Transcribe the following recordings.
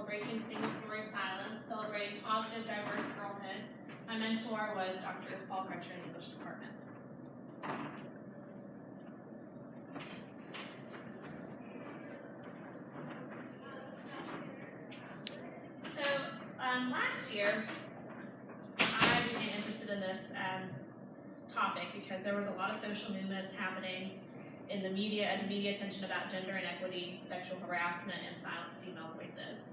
Breaking Single-Story Silence, celebrating positive, diverse girlhood. My mentor was Dr. Paul Crutcher in the English department. So last year, I became interested in this topic because there was a lot of social movements happening in the media and media attention about gender inequity, sexual harassment, and silenced female voices.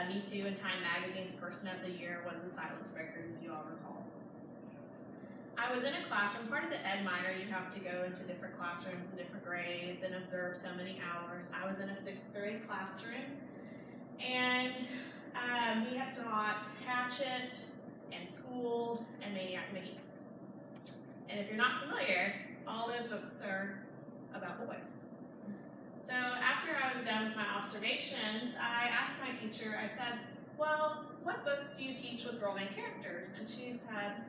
Me Too and Time Magazine's Person of the Year was the Silence Breakers, as you all recall. I was in a classroom, part of the ed minor, you have to go into different classrooms and different grades and observe so many hours. I was in a 6th grade classroom, and we had taught Hatchet and Schooled and Maniac Me. And if you're not familiar, all those books are about boys. So after I was done with my observations, I asked my teacher, I said, well, what books do you teach with girl main characters? And she said,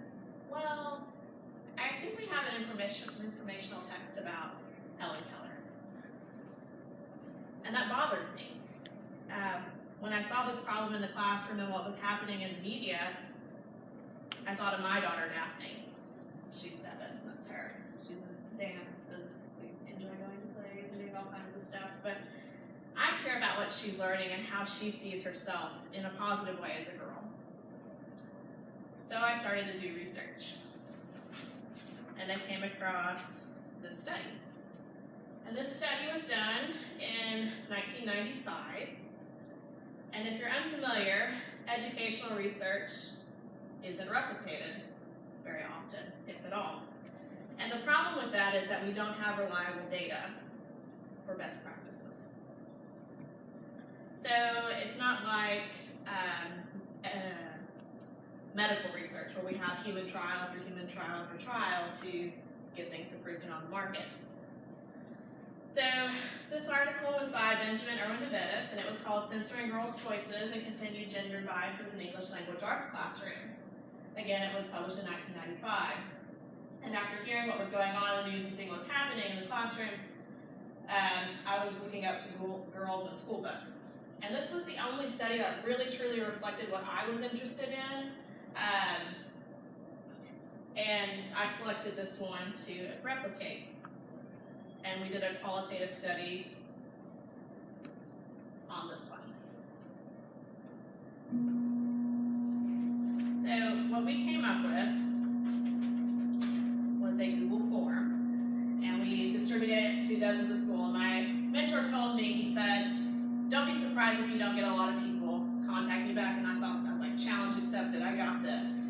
well, I think we have an informational text about Helen Keller. And that bothered me. When I saw this problem in the classroom and what was happening in the media, I thought of my daughter, Daphne. She's 7, that's her. She's a dance, and we enjoy going to plays and doing all kinds of stuff. But I care about what she's learning and how she sees herself in a positive way as a girl. So I started to do research. And I came across this study. And this study was done in 1995. And if you're unfamiliar, educational research isn't replicated very often, if at all. And the problem with that is that we don't have reliable data for best practices. So it's not like medical research where we have human trial after human trial after trial to get things approved and on the market. So this article was by Benjamin Irwin DeVittis, and it was called Censoring Girls' Choices and Continued Gender Biases in English Language Arts Classrooms. Again, it was published in 1995. And after hearing what was going on in the news and seeing what was happening in the classroom, I was looking up to girls in school books. And this was the only study that really truly reflected what I was interested in. And I selected this one to replicate. And we did a qualitative study on this one. So what we came up with was a Google form, and we distributed it to dozens of schools. My mentor told me, he said, don't be surprised if you don't get a lot of people contact me back. And I was like, challenge accepted, I got this.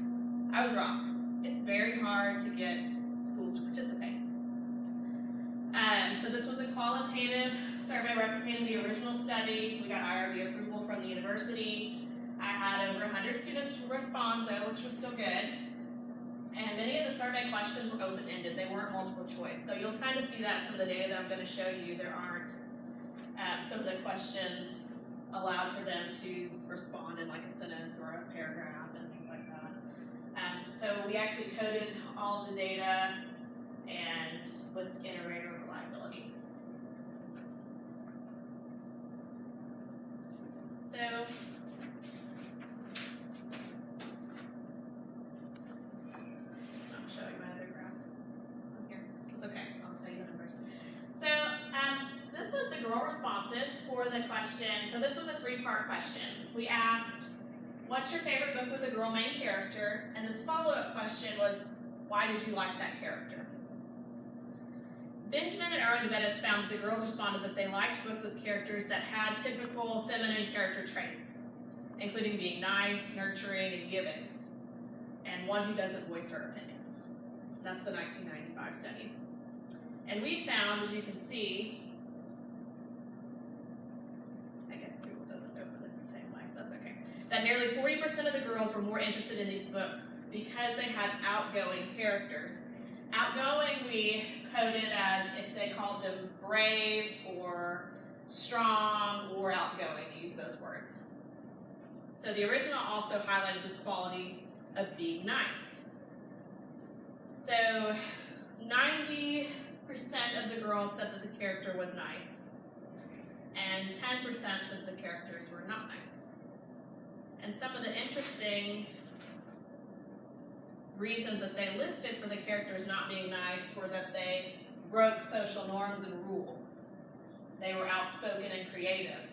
I was wrong. It's very hard to get schools to participate. So this was a qualitative survey replicating the original study. We got IRB approval from the university. I had over 100 students respond though, which was still good. And many of the survey questions were open-ended. They weren't multiple choice. So you'll kind of see that in some of the data that I'm going to show you. There aren't some of the questions allowed for them to respond in like a sentence or a paragraph and things like that. So we actually coded all the data and with iterator reliability. So it's not showing my other graph on here. It's okay, I'll tell you the numbers. So this was the girl responses for the question. So this was a 3-part question. We asked, what's your favorite book with a girl main character? And this follow-up question was, why did you like that character? Benjamin and Irwin DeVittis found that the girls responded that they liked books with characters that had typical feminine character traits, including being nice, nurturing, and giving, and one who doesn't voice her opinion. That's the 1995 study. And we found, as you can see, I guess Google doesn't open it the same way, that's okay, that nearly 40% of the girls were more interested in these books because they had outgoing characters. Outgoing we coded as if they called them brave or strong or outgoing, use those words. So the original also highlighted this quality of being nice. So 90% of the girls said that the character was nice. and 10% of the characters were not nice. And some of the interesting reasons that they listed for the characters not being nice were that they broke social norms and rules. They were outspoken and creative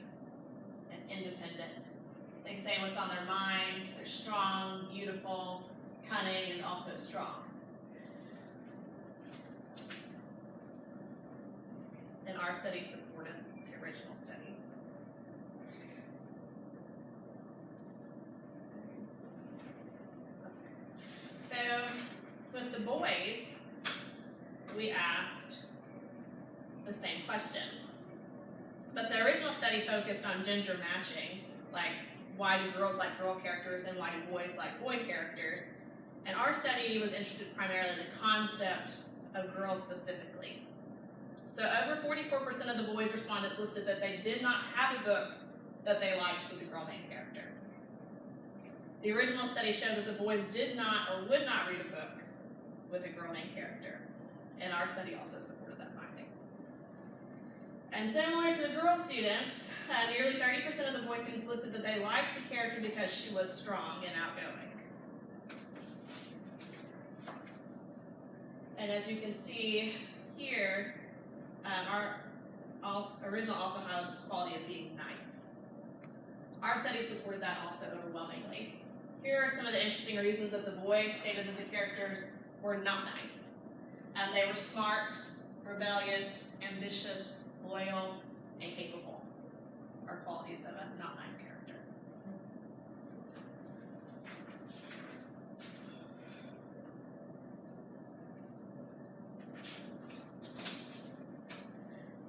and independent. They say what's on their mind. They're strong, beautiful, cunning, and also strong. And our study supported the original study. So with the boys, we asked the same questions. But the original study focused on gender matching, like why do girls like girl characters and why do boys like boy characters. And our study was interested primarily in the concept of girls specifically. So over 44% of the boys responded listed that they did not have a book that they liked with a girl main character. The original study showed that the boys did not or would not read a book with a girl main character. And our study also supported that finding. And similar to the girl students, nearly 30% of the boy students listed that they liked the character because she was strong and outgoing. And as you can see here, our original also highlighted this quality of being nice. Our study supported that also overwhelmingly. Here are some of the interesting reasons that the boys stated that the characters were not nice. They were smart, rebellious, ambitious, loyal, and capable are qualities of a not nice character.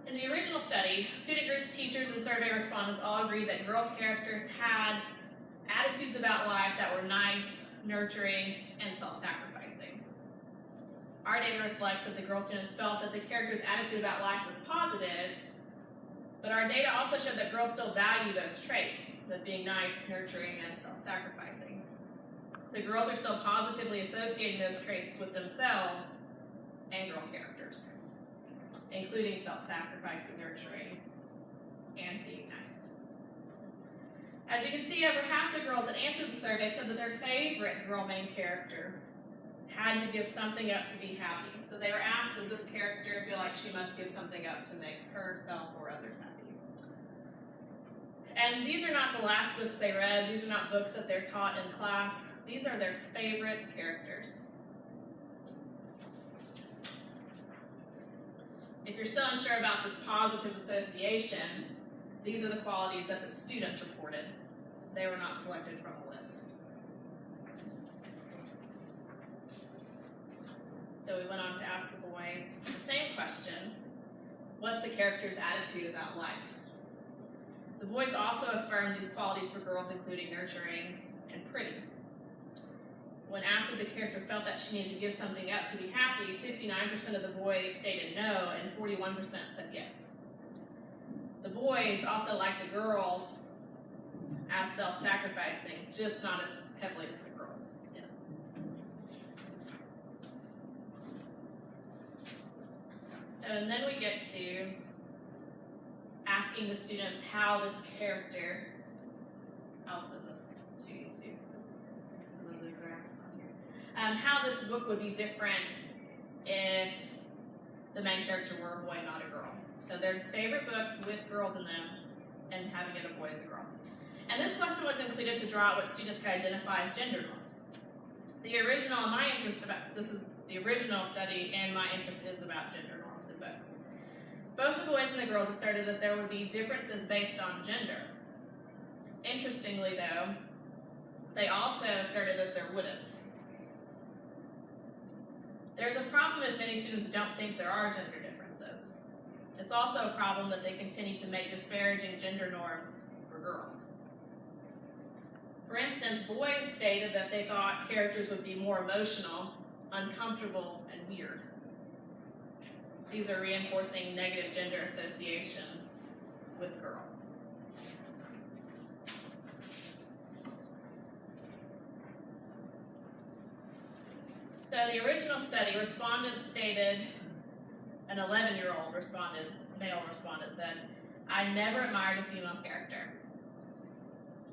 In the original study, student groups, teachers, and survey respondents all agreed that girl characters had attitudes about life that were nice, nurturing, and self-sacrificing. Our data reflects that the girl students felt that the character's attitude about life was positive, but our data also showed that girls still value those traits, that being nice, nurturing, and self-sacrificing. The girls are still positively associating those traits with themselves and girl characters, including self-sacrificing, nurturing, and being nice. As you can see, over half the girls that answered the survey said that their favorite girl main character had to give something up to be happy. So they were asked, does this character feel like she must give something up to make herself or others happy? And these are not the last books they read. These are not books that they're taught in class. These are their favorite characters. If you're still unsure about this positive association, these are the qualities that the students reported. They were not selected from a list. So we went on to ask the boys the same question: what's a character's attitude about life? The boys also affirmed these qualities for girls, including nurturing and pretty. When asked if the character felt that she needed to give something up to be happy, 59% of the boys stated no, and 41% said yes. The boys also liked the girls as self-sacrificing, just not as heavily as the girls did. So, and then we get to asking the students how this character, I'll send this to you too, because it's some of the graphs on here, how this book would be different if the main character were a boy, not a girl. So their favorite books with girls in them, and having it a boy as a girl. And this question was included to draw out what students could identify as gender norms. The original, my interest about, this is the original study, and my interest is about gender norms in books. Both the boys and the girls asserted that there would be differences based on gender. Interestingly though, they also asserted that there wouldn't. There's a problem if many students don't think there are gender differences. It's also a problem that they continue to make disparaging gender norms for girls. For instance, boys stated that they thought characters would be more emotional, uncomfortable, and weird. These are reinforcing negative gender associations with girls. So the original study, respondents stated, an 11-year-old male respondent said, I never admired a female character.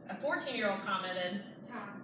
A 14-year-old commented, Tom.